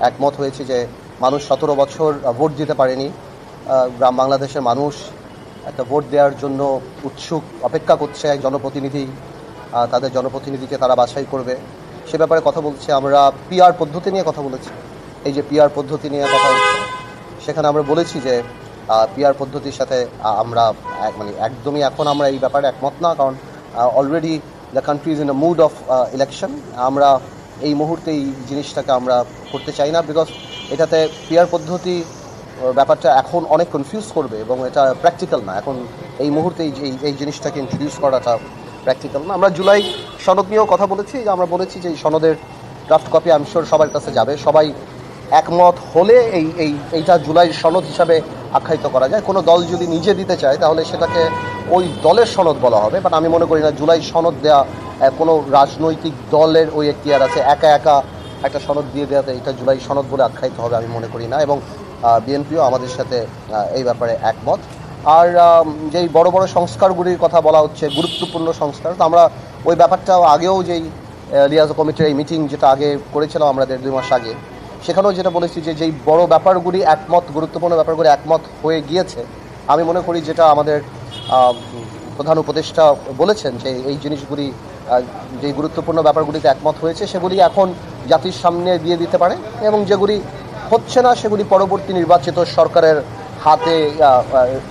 একমত হয়েছি যে মানুষ 17 বছর ভোট দিতে পারেনি। গ্রাম বাংলাদেশের মানুষ একটা ভোট দেওয়ার জন্য উৎসুক, অপেক্ষা করছে এক জনপ্রতিনিধি, তাদের জনপ্রতিনিধিকে তারা বাছাই করবে সে ব্যাপারে কথা বলছে। আমরা পিআর পদ্ধতি নিয়ে কথা বলেছি। এই যে পিআর পদ্ধতি নিয়ে কথা হচ্ছে, সেখানে আমরা বলেছি যে পিআর পদ্ধতির সাথে আমরা মানে একদমই এখন আমরা এই ব্যাপারে একমত না, কারণ already the country is in a mood of election. আমরা এই মুহূর্তে এই জিনিসটাকে আমরা করতে চাই না, বিকজ এটাতে পিআর পদ্ধতি ব্যাপারটা এখন অনেক কনফিউজ করবে এবং এটা প্র্যাকটিক্যাল না। এখন এই মুহূর্তে এই জিনিসটাকে ইন্ট্রোডিউস করাটা প্র্যাকটিক্যাল না। আমরা জুলাই সনদ নিয়েও কথা বলেছি, যে আমরা বলেছি যে এই সনদের ড্রাফট কপি আমি শিওর সবার কাছে যাবে। সবাই একমত হলে এইটা জুলাই সনদ হিসাবে আখ্যায়িত করা যায়। কোনো দল যদি নিজে দিতে চায় তাহলে সেটাকে ওই দলের সনদ বলা হবে, বাট আমি মনে করি না জুলাই সনদ দেওয়া কোনো রাজনৈতিক দলের ওই এখতিয়ার আছে একা একা একটা সনদ দিয়ে দেওয়াতে এটা জুলাই সনদ বলে আখ্যায়িত হবে আমি মনে করি না। এবং বিএনপিও আমাদের সাথে এই ব্যাপারে একমত। আর যেই বড় বড় সংস্কারগুলির কথা বলা হচ্ছে, গুরুত্বপূর্ণ সংস্কার, তো আমরা ওই ব্যাপারটাও আগেও যেই লিয়াজো কমিটির এই মিটিং যেটা আগে করেছিলাম আমরা 1.5-2 মাস আগে, সেখানেও যেটা বলেছি যে যেই বড় ব্যাপারগুলি একমত, গুরুত্বপূর্ণ ব্যাপারগুলি একমত হয়ে গিয়েছে, আমি মনে করি যেটা আমাদের প্রধান উপদেষ্টা বলেছেন যে এই জিনিসগুলি যেই গুরুত্বপূর্ণ ব্যাপারগুলিতে একমত হয়েছে সেগুলি এখন জাতির সামনে দিয়ে দিতে পারে, এবং যেগুলি হচ্ছে না সেগুলি পরবর্তী নির্বাচিত সরকারের হাতে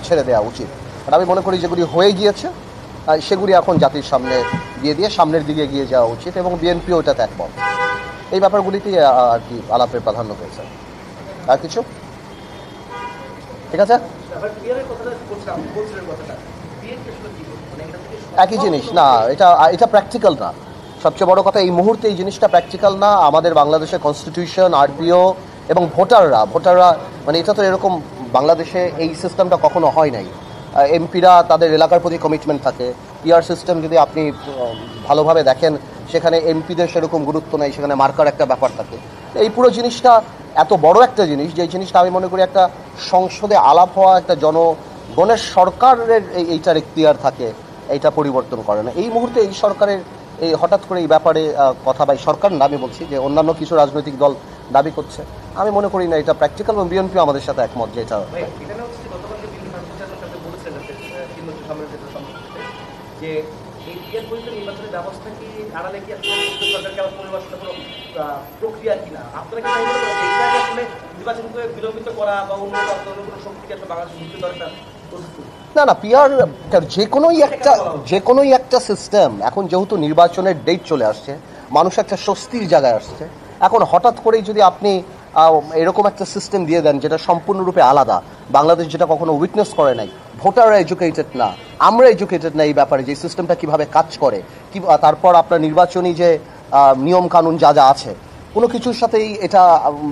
ছেড়ে দেওয়া উচিত। আর আমি মনে করি যেগুলি হয়ে গিয়েছে সেগুলি এখন জাতির সামনে দিয়ে সামনের দিকে এগিয়ে যাওয়া উচিত, এবং বিএনপিও ওটাতে একমত। এই ব্যাপারগুলিতেই আর কি আলাপের প্রাধান্য পেয়েছে। আর কিছু ঠিক আছে, একই জিনিস না, এটা প্র্যাকটিক্যাল না। সবচেয়ে বড় কথা এই মুহূর্তে এই জিনিসটা প্র্যাকটিক্যাল না। আমাদের বাংলাদেশের কনস্টিটিউশন, আরপিও এবং ভোটাররা মানে এটা তো এরকম বাংলাদেশে এই সিস্টেমটা কখনো হয় নাই। এমপিরা তাদের এলাকার প্রতি কমিটমেন্ট থাকে। পিআর সিস্টেম যদি আপনি ভালোভাবে দেখেন সেখানে এমপিদের সেরকম গুরুত্ব নেই, সেখানে মার্কার একটা ব্যাপার থাকে। এই পুরো জিনিসটা এত বড় একটা জিনিস, যে জিনিসটা আমি মনে করি একটা সংসদে আলাপ হওয়া একটা জনগণের সরকারের এইটার এখতিয়ার থাকে, এইটা পরিবর্তন করে না। এই মুহূর্তে এই সরকারের এই হঠাৎ করে এই ব্যাপারে কথা, বা সরকার না, আমি বলছি যে অন্যান্য কিছু রাজনৈতিক দল দাবি করছে, আমি মনে করি না এটা প্র্যাকটিক্যাল, এবং বিএনপিও আমাদের সাথে একমত যে এটা যে এই পিআর পরিষদের নির্বাচনের ব্যবস্থা কি আড়ালে কি আসলে সরকারকে আবার পুনর্বাসনের কোনো প্রক্রিয়া কিনা আপনারা কি এইটাকে আসলে নির্বাচনকে বিলম্বিত করা বা অন্য কোনো শক্তিকে আসলে বাংলাদেশের মুক্তি দরকার? না, পিআর যে কোনোই একটা সিস্টেম, এখন যেহেতু নির্বাচনের ডেট চলে আসছে, মানুষ একটা স্বস্তির জায়গায় আসছে, এখন হঠাৎ করেই যদি আপনি এরকম একটা সিস্টেম দিয়ে দেন যেটা সম্পূর্ণরূপে আলাদা, বাংলাদেশ যেটা কখনো উইটনেস করে নাই, ভোটাররা এডুকেটেড না, আমরা এডুকেটেড না এই ব্যাপারে যে সিস্টেমটা কিভাবে কাজ করে, কি তারপর আপনার নির্বাচনী যে নিয়ম কানুন যা আছে কোনো কিছুর সাথেই এটা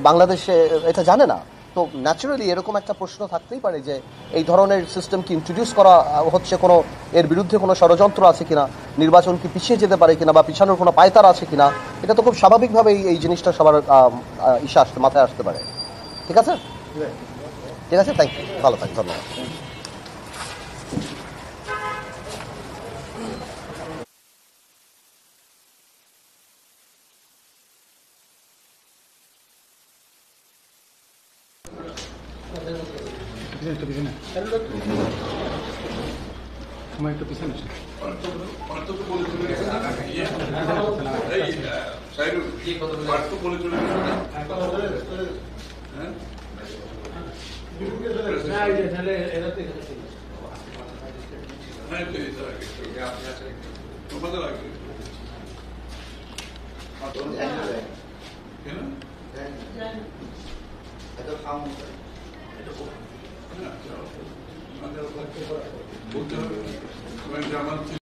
বাংলাদেশে এটা জানে না। তো ন্যাচারালি এরকম একটা প্রশ্ন থাকতেই পারে যে এই ধরনের সিস্টেম কি ইন্ট্রোডিউস করা হচ্ছে, কোনো এর বিরুদ্ধে কোনো ষড়যন্ত্র আছে কিনা, নির্বাচন কি পিছিয়ে যেতে পারে কিনা, বা পিছানোর কোনো পায়তারা আছে কিনা। এটা তো খুব স্বাভাবিকভাবেই এই জিনিসটা সবার মাথায় আসতে পারে। ঠিক আছে, থ্যাংক ইউ, ভালো থাক, ধন্যবাদ। বলতে হবে